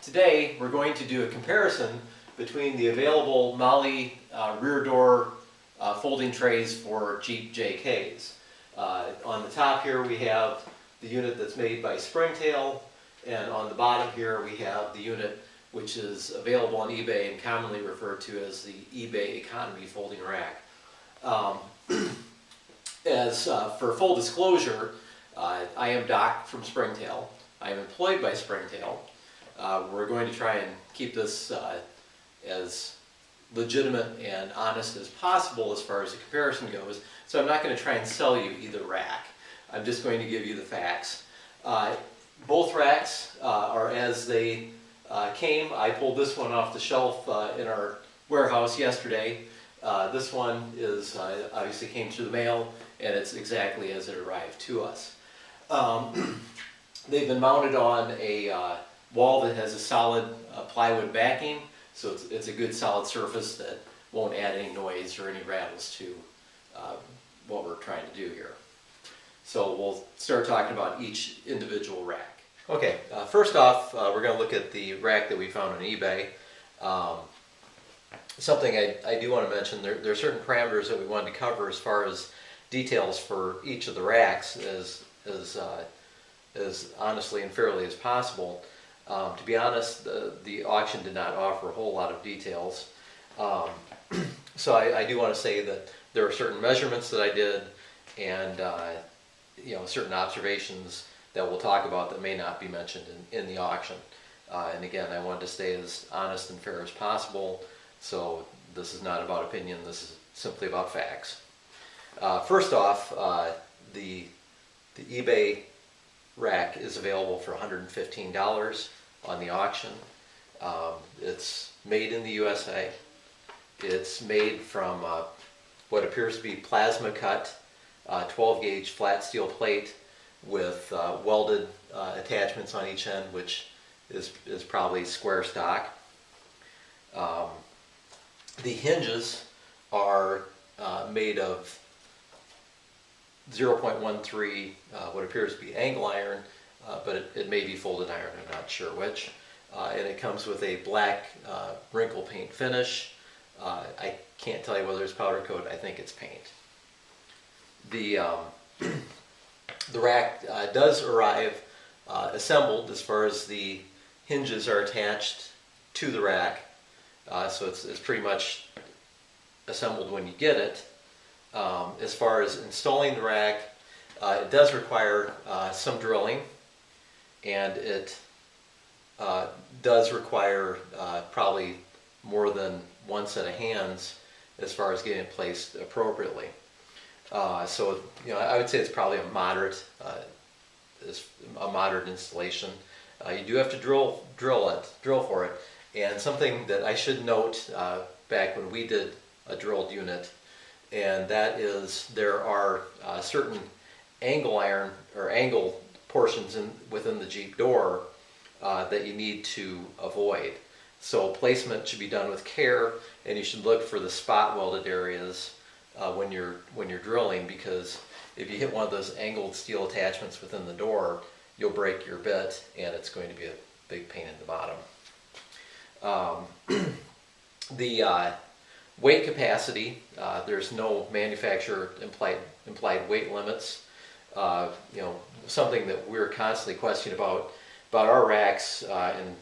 Today we're going to do a comparison between the available MOLLE rear door folding trays for Jeep JKs. On the top here we have the unit that's made by Springtail, and on the bottom here we have the unit which is available on eBay and commonly referred to as the eBay Economy Folding Rack. For full disclosure, I am Doc from Springtail. I am employed by Springtail. We're going to try and keep this as legitimate and honest as possible as far as the comparison goes. So I'm not going to try and sell you either rack. I'm just going to give you the facts. Both racks are as they came. I pulled this one off the shelf in our warehouse yesterday. This one is obviously came through the mail, and it's exactly as it arrived to us. They've been mounted on a wall that has a solid plywood backing, so it's a good solid surface that won't add any noise or any rattles to what we're trying to do here. So we'll start talking about each individual rack. Okay, first off, we're going to look at the rack that we found on eBay. Something I do want to mention, there are certain parameters that we wanted to cover as far as details for each of the racks as honestly and fairly as possible. To be honest, the auction did not offer a whole lot of details. So I do want to say that there are certain measurements that I did, and certain observations that we'll talk about that may not be mentioned in the auction. And again, I wanted to stay as honest and fair as possible, so this is not about opinion, this is simply about facts. First off, the eBay rack is available for $115 on the auction. It's made in the USA. It's made from what appears to be plasma cut 12 gauge flat steel plate with welded attachments on each end, which is probably square stock. The hinges are made of 0.13 what appears to be angle iron, but it may be folded iron, I'm not sure which. And it comes with a black wrinkle paint finish. I can't tell you whether it's powder coat, I think it's paint. The rack does arrive assembled as far as the hinges are attached to the rack, so it's pretty much assembled when you get it. As far as installing the rack, it does require some drilling, and it does require probably more than one set of hands as far as getting it placed appropriately. So I would say it's probably a moderate installation. You do have to drill for it, and something that I should note back when we did a drilled unit, and that is there are certain angle iron or angle portions within the Jeep door that you need to avoid. So placement should be done with care, and you should look for the spot welded areas when you're drilling, because if you hit one of those angled steel attachments within the door, you'll break your bit, and it's going to be a big pain in the bottom. The weight capacity, there's no manufacturer implied weight limits. Something that we're constantly questioning about our racks, and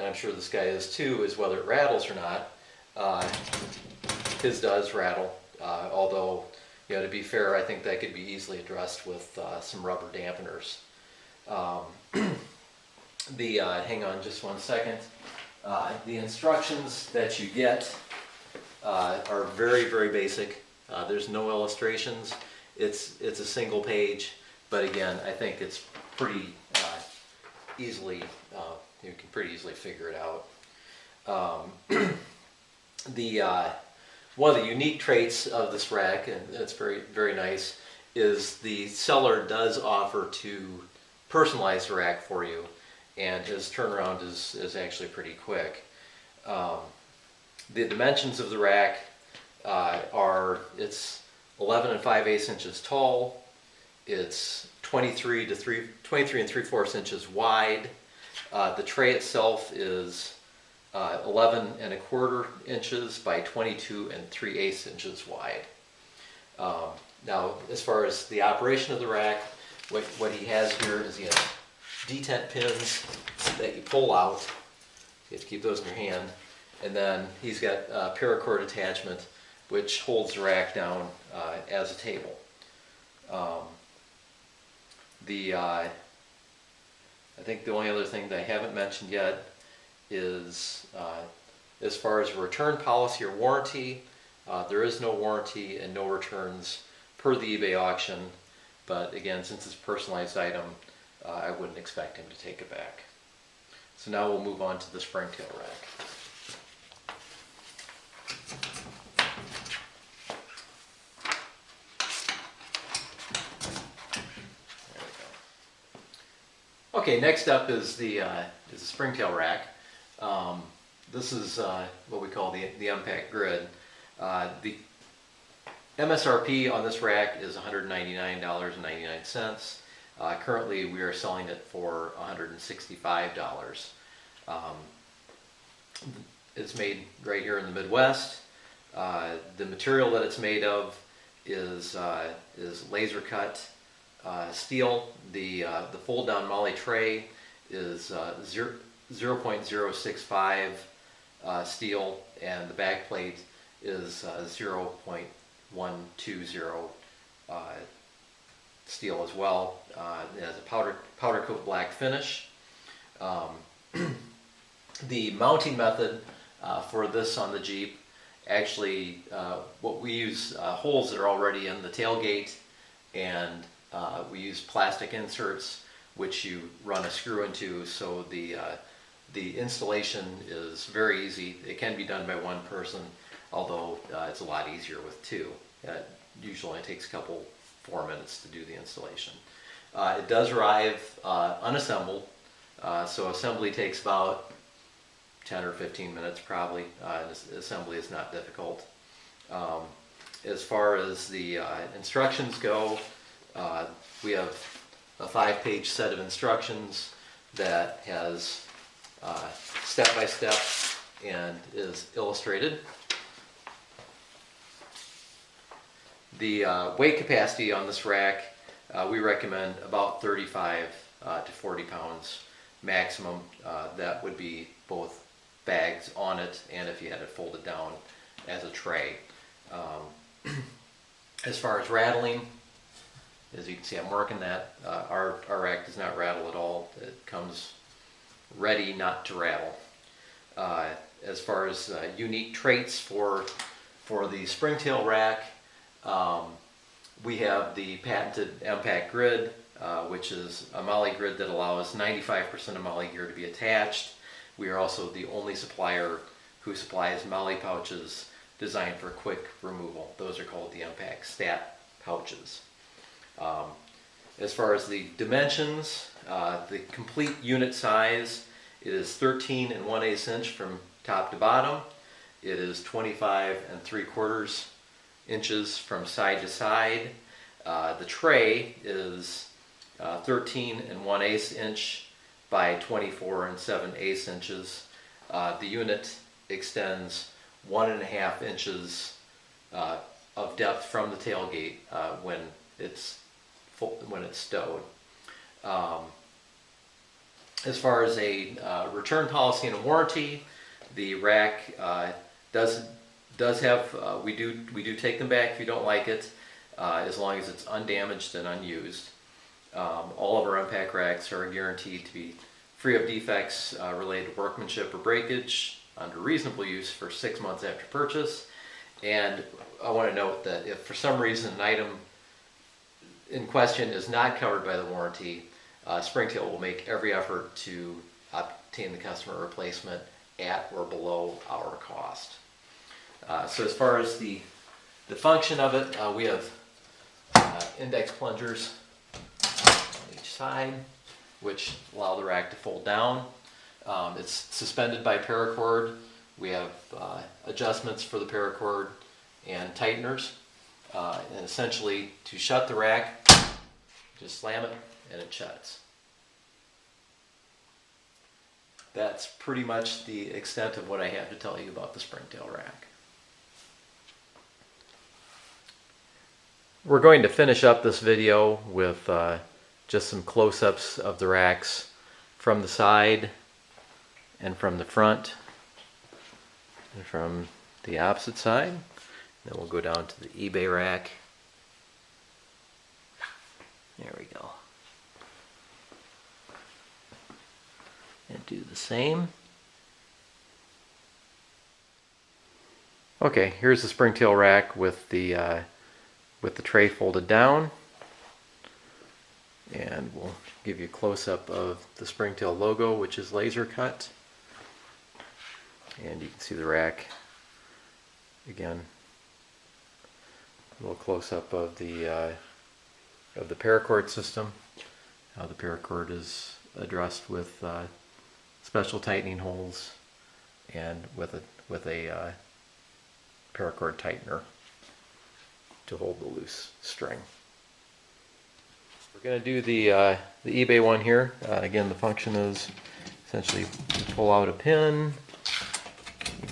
I'm sure this guy is too, is whether it rattles or not. His does rattle, although to be fair, I think that could be easily addressed with some rubber dampeners. Hang on just one second. The instructions that you get are very, very basic. There's no illustrations. It's a single page, but again, I think it's pretty easily, you can pretty easily figure it out. One of the unique traits of this rack, and it's very, very nice, is the seller does offer to personalize the rack for you, and his turnaround is actually pretty quick. The dimensions of the rack it's 11 5/8 inches tall, it's 23 3/4 inches wide, The tray itself is 11 1/4 inches by 22 3/8 inches wide. Now, as far as the operation of the rack, what he has here is he has detent pins that you pull out. You have to keep those in your hand. And then he's got a paracord attachment which holds the rack down as a table. I think the only other thing that I haven't mentioned yet is as far as return policy or warranty, there is no warranty and no returns per the eBay auction, but again, since it's a personalized item, I wouldn't expect him to take it back. So now we'll move on to the Springtail Rack. There we go. Okay, next up is the Springtail Rack. This is what we call the Unpacked Grid. The MSRP on this rack is $199.99. Currently, we are selling it for $165. It's made right here in the Midwest. The material that it's made of is laser cut steel. The fold-down MOLLE tray is 0.065 steel, and the back plate is 0.120 steel as well. It has a powder coat black finish. The mounting method for this on the Jeep, actually what we use holes that are already in the tailgate, and we use plastic inserts which you run a screw into, so the installation is very easy. It can be done by one person, although it's a lot easier with two. It usually only takes 4 minutes to do the installation. It does arrive unassembled, so assembly takes about 10 or 15 minutes probably. Assembly is not difficult. As far as the instructions go, we have a 5-page set of instructions that has step-by-step and is illustrated. The weight capacity on this rack, we recommend about 35 to 40 pounds maximum. That would be both bags on it and if you had it folded down as a tray. As far as rattling, as you can see, I'm working that. Our rack does not rattle at all. It comes ready not to rattle. As far as unique traits for the Springtail Rack, we have the patented Unpacked Grid, which is a MOLLE grid that allows 95% of MOLLE gear to be attached. We are also the only supplier who supplies MOLLE pouches designed for quick removal. Those are called the Unpacked Stat pouches. As far as the dimensions, the complete unit size, it is 13 1/8 inch from top to bottom. It is 25 3/4 inches from side to side. The tray is 13 1/8 inch by 24 7/8 inches. The unit extends 1.5 inches of depth from the tailgate when it's stowed. As far as a return policy and a warranty, the rack does have, we do take them back if you don't like it, as long as it's undamaged and unused. All of our Unpacked racks are guaranteed to be free of defects related to workmanship or breakage under reasonable use for 6 months after purchase. And I want to note that if for some reason an item in question is not covered by the warranty, Springtail will make every effort to obtain the customer a replacement at or below our cost. So as far as the function of it, we have index plungers on each side, which allow the rack to fold down. It's suspended by paracord. We have adjustments for the paracord and tighteners. And essentially, to shut the rack, just slam it and it shuts. that's pretty much the extent of what I have to tell you about the Springtail Rack. We're going to finish up this video with just some close-ups of the racks from the side and from the front and from the opposite side. Then we'll go down to the eBay rack. There we go. And do the same. Okay, here's the Springtail rack with the tray folded down, and we'll give you a close-up of the Springtail logo, which is laser cut, and you can see the rack again. A little close-up of the paracord system, how the paracord is addressed with special tightening holes and with a paracord tightener to hold the loose string. We're going to do the eBay one here. Again, the function is essentially you pull out a pin,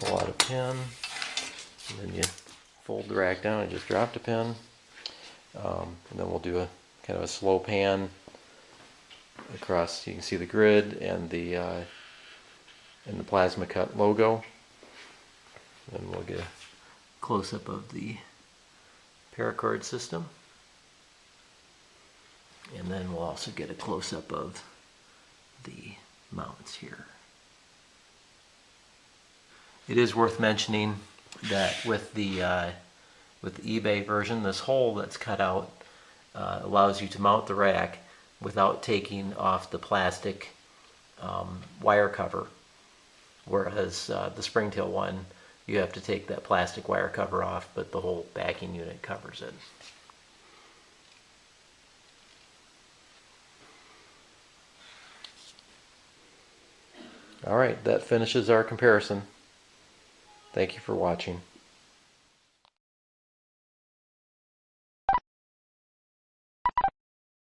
and then you fold the rack down and just drop the pin. And then we'll do a kind of a slow pan across. You can see the grid and the plasma cut logo. And we'll get a close-up of the paracord system, and then we'll also get a close-up of the mounts here. It is worth mentioning that with the eBay version, this hole that's cut out allows you to mount the rack without taking off the plastic wire cover, whereas the Springtail one, you have to take that plastic wire cover off, but the whole backing unit covers it. Alright, that finishes our comparison. Thank you for watching.